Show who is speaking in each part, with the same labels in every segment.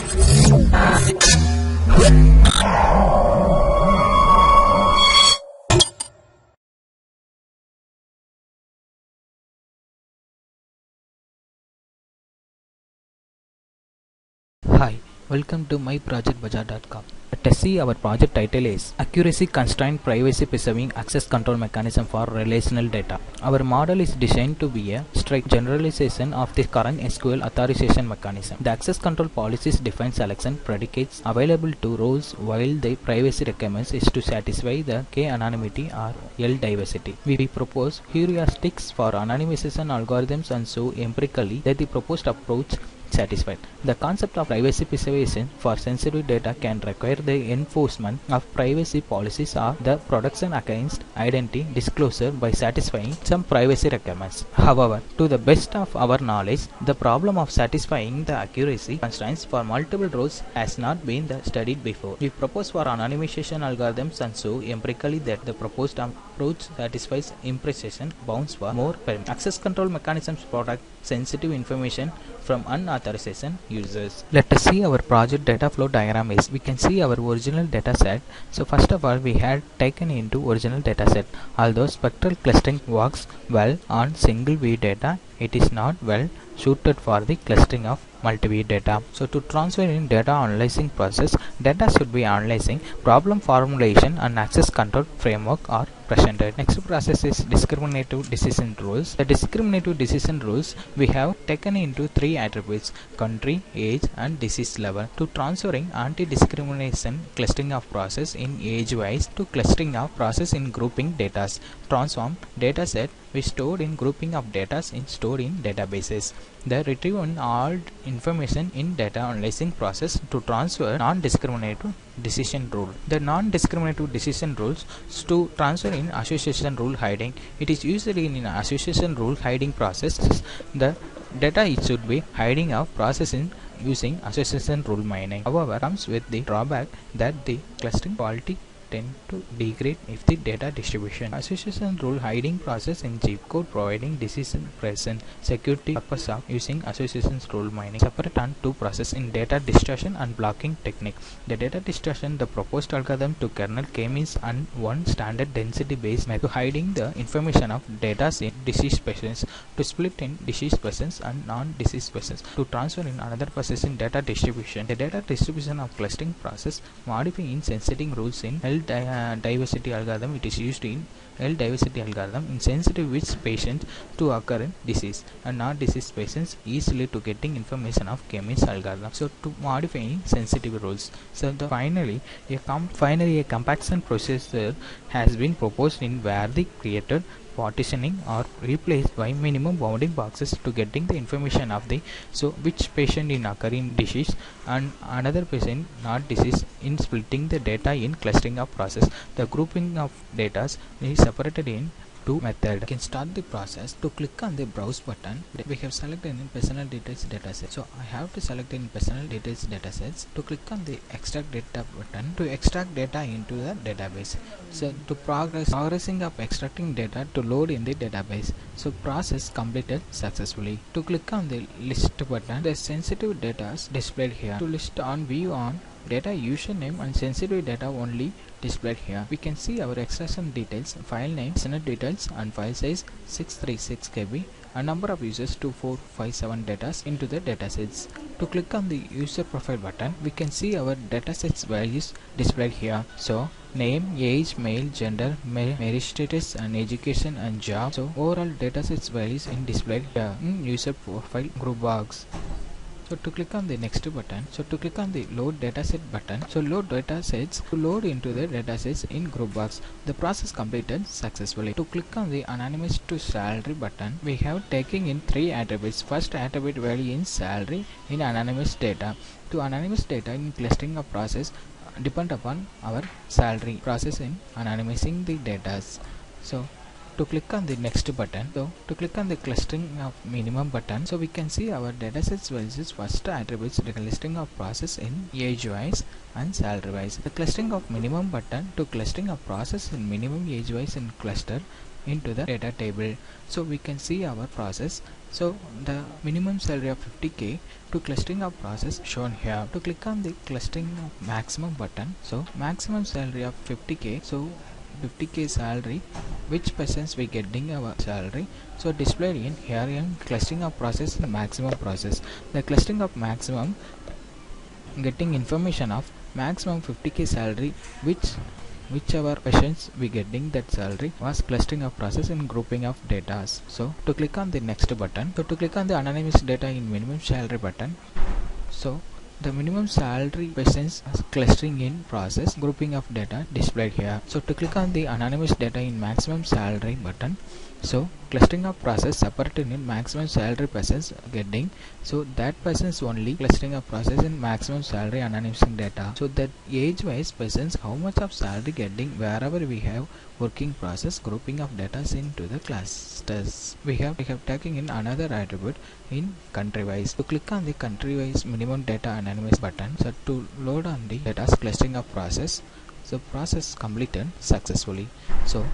Speaker 1: Hi, welcome to myprojectbazaar.com. Let us see, our project title is Accuracy Constrained Privacy Preserving Access Control Mechanism for Relational Data. Our model is designed to be a strict generalization of the current SQL authorization mechanism. The access control policies define selection predicates available to roles, while the privacy requirements is to satisfy the K anonymity or L diversity. We propose heuristics for anonymization algorithms and show empirically that the proposed approach satisfied. The concept of privacy preservation for sensitive data can require the enforcement of privacy policies or the protection against identity disclosure by satisfying some privacy requirements. However, to the best of our knowledge, the problem of satisfying the accuracy constraints for multiple roles has not been studied before. We propose for anonymization algorithms and show empirically that the proposed approach satisfies imprecision bounds for more access control mechanisms protect sensitive information from unauthorized users. Let us see our project data flow diagram is. We can see our original data set. So first of all, we had taken into original data set. Although spectral clustering works well on single view data, it is not well suited for the clustering of multi-view data. So to transfer in data analyzing process, data should be analyzing, problem formulation and access control framework are presented. Next process is discriminative decision rules. The discriminative decision rules we have taken into three attributes: country, age and disease level. To transferring anti-discrimination clustering of process in age-wise to clustering of process in grouping data. Transform data set we stored in grouping of data in stored in databases. The retrieve all information in data analyzing process to transfer non-discriminative decision rule. The non-discriminative decision rules to transfer in association rule hiding. It is usually in association rule hiding process. The data it should be hiding of processing using association rule mining. However, comes with the drawback that the clustering quality tend to degrade if the data distribution. Association rule hiding process in zip code providing decision present security purpose of using association rule mining. Separate on two process in data distortion and blocking technique. The data distortion, the proposed algorithm to kernel k-means and one standard density based method to hiding the information of data in disease presence, to split in disease presence and non-disease presence, to transfer in another process in data distribution. The data distribution of clustering process modifying insensitive rules in diversity algorithm. It is used in L diversity algorithm in sensitive which patients to occur in disease and not disease patients easily to getting information of k-means algorithm. So to modifying sensitive rules. So finally a compaction procedure has been proposed in where the created partitioning or replaced by minimum bounding boxes to getting the information of the which patient in occurring disease and another patient not disease in splitting the data in clustering of process. The grouping of data is separated in two methods. We can start the process. To click on the browse button, we have selected in personal details dataset. So I have to select in personal details datasets. To click on the extract data button to extract data into the database. So to progressing of extracting data to load in the database. So process completed successfully. To click on the list button, the sensitive data is displayed here. To list on view on data username and sensitive data only displayed here. We can see our extraction details, file name, listener details and file size 636 KB and number of users 2457 data into the datasets. To click on the user profile button, we can see our datasets values displayed here. So name, age, male, gender, marriage status and education and job. So overall datasets values in displayed here in user profile group box. So to click on the next button, so to click on the load dataset button, so load datasets to load into the datasets in group box. The process completed successfully. To click on the anonymous to salary button, we have taken in three attributes. First attribute value in salary in anonymous data. To anonymous data in clustering of process depend upon our salary process in anonymizing the data. So to click on the next button, so to click on the clustering of minimum button, so we can see our datasets values first attributes the listing of process in age wise and salary wise. The clustering of minimum button to clustering of process in minimum age wise in cluster, into the data table. So we can see our process. So the minimum salary of 50k to clustering of process shown here. To click on the clustering of maximum button, so maximum salary of 50k, so 50k salary, which persons we getting our salary, so displayed in here in clustering of process and maximum process. The clustering of maximum getting information of maximum 50k salary, whichever persons we getting that salary was clustering of process in grouping of data. So to click on the next button, so to click on the anonymous data in minimum salary button, so the minimum salary persons clustering in process grouping of data displayed here. So to click on the anonymous data in maximum salary button, so clustering of process separated in maximum salary persons getting, so that persons only clustering of process in maximum salary anonymizing data. So that age wise persons how much of salary getting wherever we have working process grouping of data into the clusters. We have taken in another attribute in country wise. To click on the country wise minimum data anonymous button, so to load on the data clustering of process, so process completed successfully. So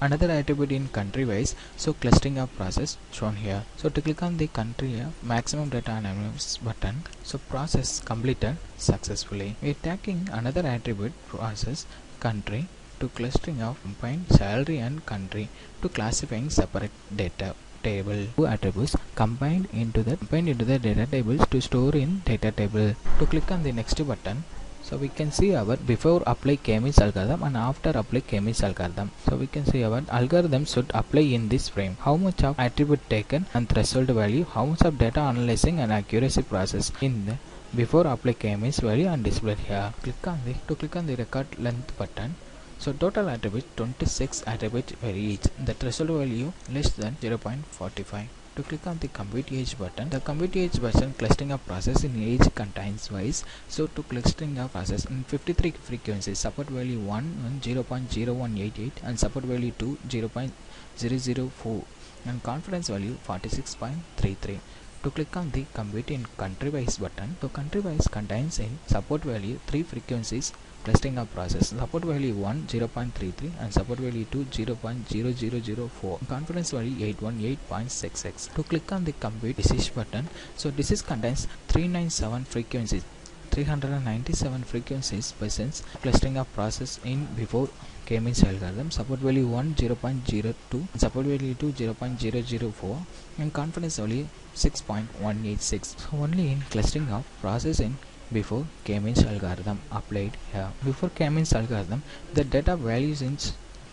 Speaker 1: another attribute in country wise, so clustering of process shown here. So to click on the country maximum data anonymous button, so process completed successfully. We are taking another attribute process country to clustering of combined salary and country to classifying separate data table. Two attributes combined into the data tables to store in data table. To click on the next button, so we can see our before apply k-means algorithm and after apply k-means algorithm. So we can see our algorithm should apply in this frame. How much of attribute taken and threshold value, how much of data analyzing and accuracy process in the before apply k-means value and displayed here. To click on the record length button. So total attributes 26 attributes for each. The threshold value less than 0.45. To click on the compute age button, the compute age button clustering of process in age contains wise. So to clustering of process in 53 frequencies, support value 1 0.0188 and support value 2 0.004 and confidence value 46.33. To click on the compute in country wise button, so country wise contains in support value 3 frequencies clustering of process, support value 1 0.33 and support value 2 0.0004, confidence value 818.66. To click on the compute disease button, so disease contains 397 frequencies persons clustering of process in before k-means algorithm, support value 1 0.02 and support value 2 0.004 and confidence value 6.186. So only in clustering of process in before k-means algorithm applied here. Before k-means algorithm, the data values in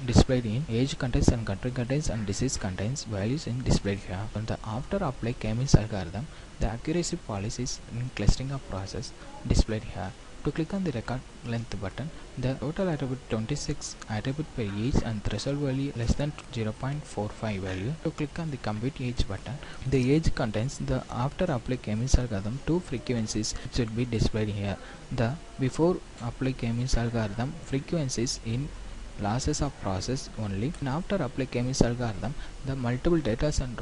Speaker 1: displayed in age contains and country contains and disease contains values in displayed here. On the after apply k-means algorithm, the accuracy policies in clustering of process displayed here. To click on the record length button, the total attribute 26 attribute per age and threshold value less than 0.45 value. To click on the compute age button, the age contains the after apply k-means algorithm 2 frequencies should be displayed here. The before apply k-means algorithm frequencies in losses of process only, and after apply k-means algorithm the multiple data and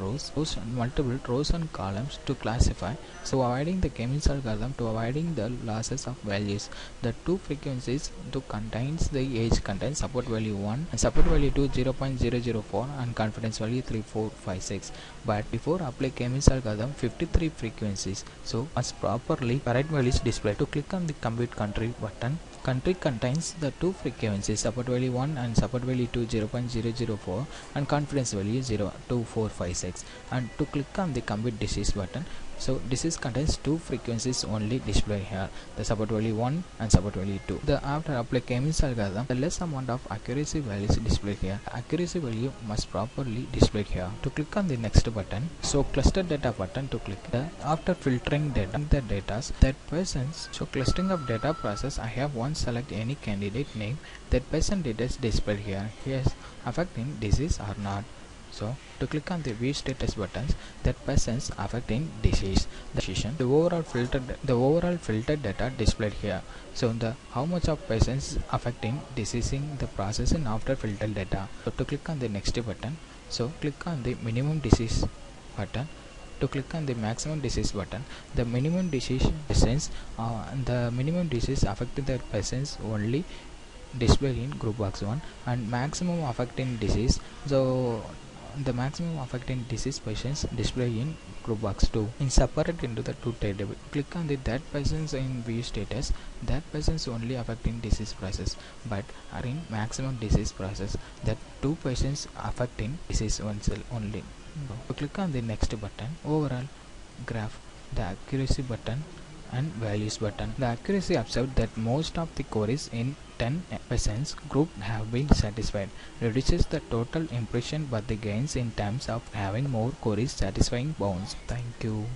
Speaker 1: multiple rows and columns to classify. So avoiding the k-means algorithm to avoiding the losses of values, the two frequencies to contains the age contains support value 1 and support value 2 0.004 and confidence value 3456. But before apply k-means algorithm 53 frequencies, so as properly correct values displayed. To click on the compute country button, country contains the two frequencies support value 1 and support value 2 0.004 and confidence value 0.2456. And to click on the compute disease button, so disease contains two frequencies only displayed here, the support value 1 and support value 2. The after apply k-means algorithm, the less amount of accuracy values displayed here. Accuracy value must properly displayed here. To click on the next button, so cluster data button, to click the after filtering data the data that persons, so clustering of data process, I have one select any candidate name, that person data is displayed here. Yes, affecting disease or not. So to click on the view status buttons, that persons affecting disease, the decision, the overall filtered data displayed here. So the how much of persons affecting diseasing the processing after filtered data. So to click on the next button, so click on the minimum disease button. To click on the maximum disease button, the minimum disease persons the minimum disease affected the persons only displayed in group box 1, and maximum affecting disease. So the maximum affecting disease patients displayed in group box 2 in separate into the two table. Click on the that patients in view status. That patients only affecting disease process but are in maximum disease process. That two patients affecting disease one cell only. So click on the next button, overall graph, the accuracy button and values button. The accuracy observed that most of the queries in 10% group have been satisfied, reduces the total impression but the gains in terms of having more queries satisfying bounds. Thank you.